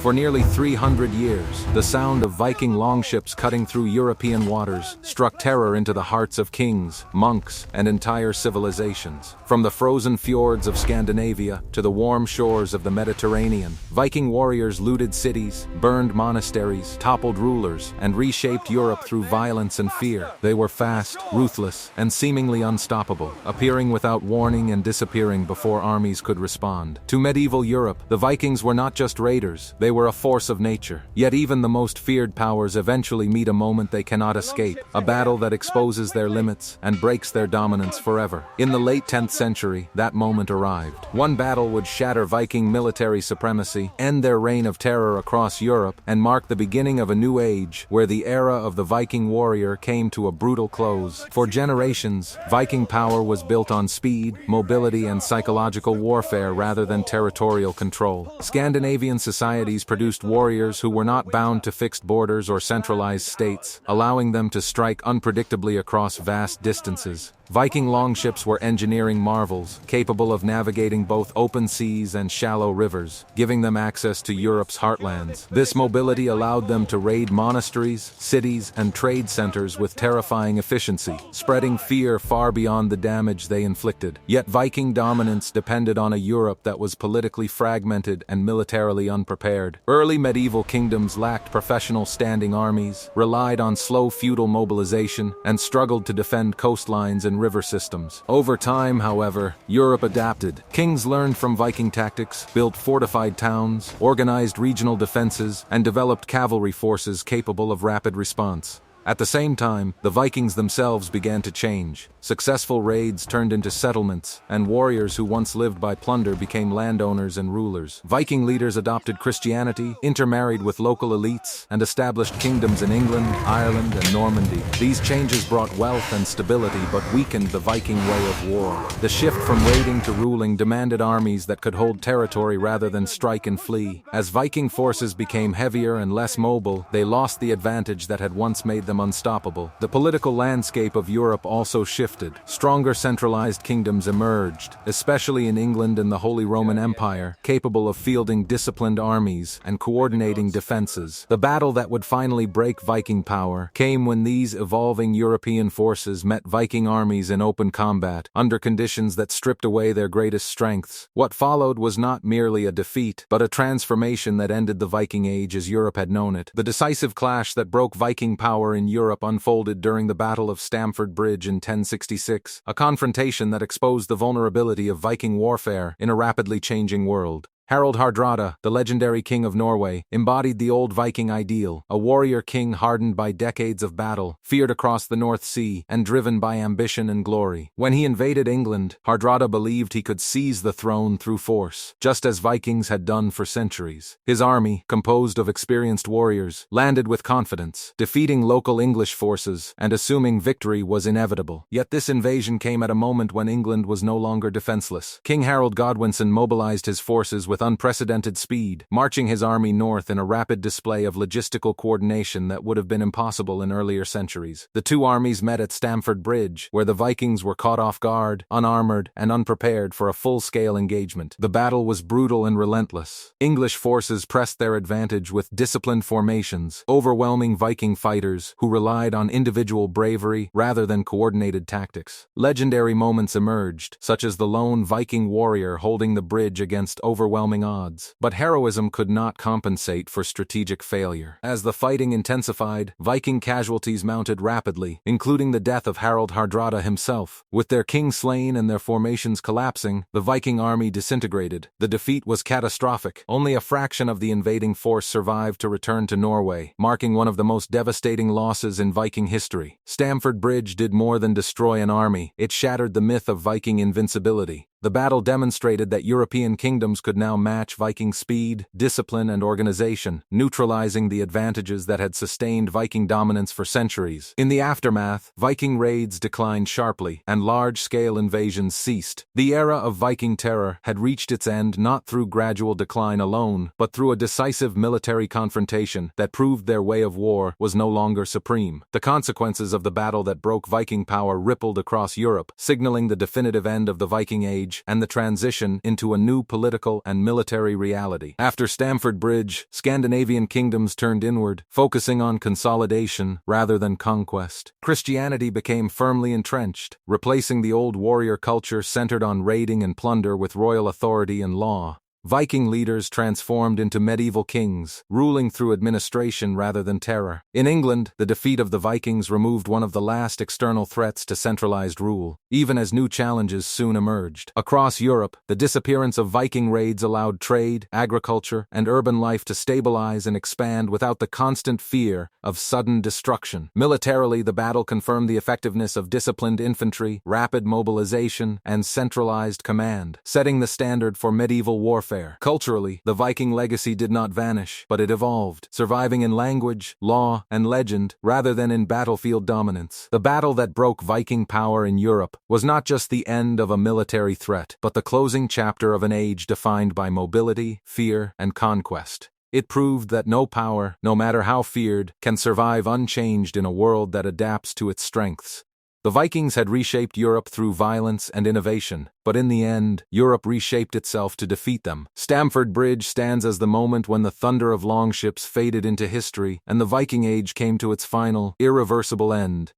For nearly 300 years, the sound of Viking longships cutting through European waters struck terror into the hearts of kings, monks, and entire civilizations. From the frozen fjords of Scandinavia to the warm shores of the Mediterranean, Viking warriors looted cities, burned monasteries, toppled rulers, and reshaped Europe through violence and fear. They were fast, ruthless, and seemingly unstoppable, appearing without warning and disappearing before armies could respond. To medieval Europe, the Vikings were not just raiders, they were a force of nature. Yet even the most feared powers eventually meet a moment they cannot escape, a battle that exposes their limits and breaks their dominance forever. In the late 10th century, that moment arrived. One battle would shatter Viking military supremacy, end their reign of terror across Europe, and mark the beginning of a new age where the era of the Viking warrior came to a brutal close. For generations, Viking power was built on speed, mobility, and psychological warfare rather than territorial control. Scandinavian societies produced warriors who were not bound to fixed borders or centralized states, allowing them to strike unpredictably across vast distances. Viking longships were engineering marvels, capable of navigating both open seas and shallow rivers, giving them access to Europe's heartlands. This mobility allowed them to raid monasteries, cities, and trade centers with terrifying efficiency, spreading fear far beyond the damage they inflicted. Yet Viking dominance depended on a Europe that was politically fragmented and militarily unprepared. Early medieval kingdoms lacked professional standing armies, relied on slow feudal mobilization, and struggled to defend coastlines and river systems. Over time, however, Europe adapted. Kings learned from Viking tactics, built fortified towns, organized regional defenses, and developed cavalry forces capable of rapid response. At the same time, the Vikings themselves began to change. Successful raids turned into settlements, and warriors who once lived by plunder became landowners and rulers. Viking leaders adopted Christianity, intermarried with local elites, and established kingdoms in England, Ireland, and Normandy. These changes brought wealth and stability but weakened the Viking way of war. The shift from raiding to ruling demanded armies that could hold territory rather than strike and flee. As Viking forces became heavier and less mobile, they lost the advantage that had once made them unstoppable. The political landscape of Europe also shifted. Stronger centralized kingdoms emerged, especially in England and the Holy Roman Empire, capable of fielding disciplined armies and coordinating defenses. The battle that would finally break Viking power came when these evolving European forces met Viking armies in open combat, under conditions that stripped away their greatest strengths. What followed was not merely a defeat, but a transformation that ended the Viking Age as Europe had known it. The decisive clash that broke Viking power in Europe unfolded during the Battle of Stamford Bridge in 1066, a confrontation that exposed the vulnerability of Viking warfare in a rapidly changing world. Harald Hardrada, the legendary king of Norway, embodied the old Viking ideal, a warrior king hardened by decades of battle, feared across the North Sea, and driven by ambition and glory. When he invaded England, Hardrada believed he could seize the throne through force, just as Vikings had done for centuries. His army, composed of experienced warriors, landed with confidence, defeating local English forces and assuming victory was inevitable. Yet this invasion came at a moment when England was no longer defenseless. King Harold Godwinson mobilized his forces with unprecedented speed, marching his army north in a rapid display of logistical coordination that would have been impossible in earlier centuries. The two armies met at Stamford Bridge, where the Vikings were caught off guard, unarmored, and unprepared for a full-scale engagement. The battle was brutal and relentless. English forces pressed their advantage with disciplined formations, overwhelming Viking fighters who relied on individual bravery rather than coordinated tactics. Legendary moments emerged, such as the lone Viking warrior holding the bridge against overwhelming odds. But heroism could not compensate for strategic failure. As the fighting intensified, Viking casualties mounted rapidly, including the death of Harald Hardrada himself. With their king slain and their formations collapsing, the Viking army disintegrated. The defeat was catastrophic. Only a fraction of the invading force survived to return to Norway, marking one of the most devastating losses in Viking history. Stamford Bridge did more than destroy an army. It shattered the myth of Viking invincibility. The battle demonstrated that European kingdoms could now match Viking speed, discipline, and organization, neutralizing the advantages that had sustained Viking dominance for centuries. In the aftermath, Viking raids declined sharply, and large-scale invasions ceased. The era of Viking terror had reached its end not through gradual decline alone, but through a decisive military confrontation that proved their way of war was no longer supreme. The consequences of the battle that broke Viking power rippled across Europe, signaling the definitive end of the Viking Age Age and the transition into a new political and military reality. After Stamford Bridge, Scandinavian kingdoms turned inward, focusing on consolidation rather than conquest. Christianity became firmly entrenched, replacing the old warrior culture centered on raiding and plunder with royal authority and law. Viking leaders transformed into medieval kings, ruling through administration rather than terror. In England, the defeat of the Vikings removed one of the last external threats to centralized rule, even as new challenges soon emerged. Across Europe, the disappearance of Viking raids allowed trade, agriculture, and urban life to stabilize and expand without the constant fear of sudden destruction. Militarily, the battle confirmed the effectiveness of disciplined infantry, rapid mobilization, and centralized command, setting the standard for medieval warfare. Culturally, the Viking legacy did not vanish, but it evolved, surviving in language, law, and legend rather than in battlefield dominance. The battle that broke Viking power in Europe was not just the end of a military threat, but the closing chapter of an age defined by mobility, fear, and conquest. It proved that no power, no matter how feared, can survive unchanged in a world that adapts to its strengths. The Vikings had reshaped Europe through violence and innovation, but in the end, Europe reshaped itself to defeat them. Stamford Bridge stands as the moment when the thunder of longships faded into history and the Viking Age came to its final, irreversible end.